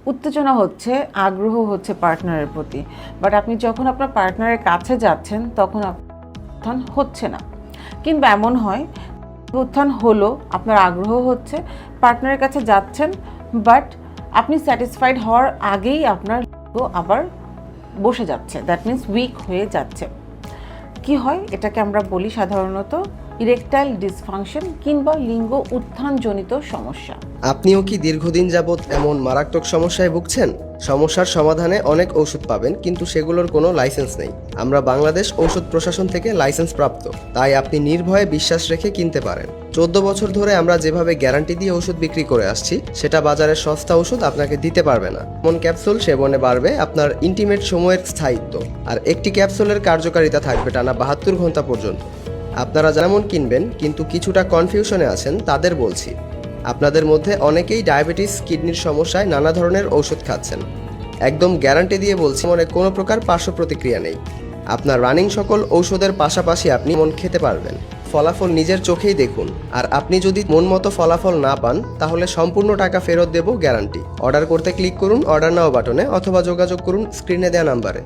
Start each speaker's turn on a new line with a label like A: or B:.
A: উত্তেজনা হচ্ছে, আগ্রহ হচ্ছে পার্টনারের প্রতি, বাট আপনি যখন আপনার পার্টনারের কাছে যাচ্ছেন তখন উত্থান হচ্ছে না। কিংবা এমন হয় উত্থান হলো, আপনার আগ্রহ হচ্ছে, পার্টনারের কাছে যাচ্ছেন, বাট আপনি স্যাটিসফাইড হওয়ার আগেই আপনার আবার বসে যাচ্ছে, দ্যাট মিন্স উইক হয়ে যাচ্ছে। কি হয়, এটাকে আমরা বলি সাধারণত ইরেকটাইল ডিসফাংশন কিংবা লিঙ্গ উত্থানজনিত সমস্যা।
B: আপনিও কি দীর্ঘদিন যাবৎ এমন মারাত্মক সমস্যায় ভুগছেন? সমস্যার সমাধানে অনেক ওষুধ পাবেন, কিন্তু সেগুলোর কোনো লাইসেন্স নেই। আমরা বাংলাদেশ ঔষধ প্রশাসন থেকে লাইসেন্স প্রাপ্ত, তাই আপনি নির্ভয়ে বিশ্বাস রেখে কিনতে পারেন। 14 বছর ধরে আমরা যেভাবে গ্যারান্টি দিয়ে ওষুধ বিক্রি করে আসছি, সেটা বাজারের সস্তা ওষুধ আপনাকে দিতে পারবে না। এমন ক্যাপসুল সেবনে বাড়বে আপনার ইন্টিমেট সময়ের স্থায়িত্ব, আর একটি ক্যাপসুলের কার্যকারিতা থাকবে টানা 72 ঘন্টা পর্যন্ত। আপনারা যেমন কিনবেন কিন্তু কিছুটা কনফিউশনে আছেন, তাদের বলছি, আপনাদের মধ্যে অনেকেই ডায়াবেটিস, কিডনির সমস্যায় নানা ধরনের ওষুধ খাচ্ছেন। একদম গ্যারান্টি দিয়ে বলছি, মনে কোনো প্রকার পার্শ্ব প্রতিক্রিয়া নেই। আপনার রানিং সকল ঔষধের পাশাপাশি আপনি মন খেতে পারবেন। ফলাফল নিজের চোখেই দেখুন। আর আপনি যদি মন মতো ফলাফল না পান, তাহলে সম্পূর্ণ টাকা ফেরত দেব, গ্যারান্টি। অর্ডার করতে ক্লিক করুন অর্ডার নাও বাটনে, অথবা যোগাযোগ করুন স্ক্রিনে দেওয়া নাম্বারে।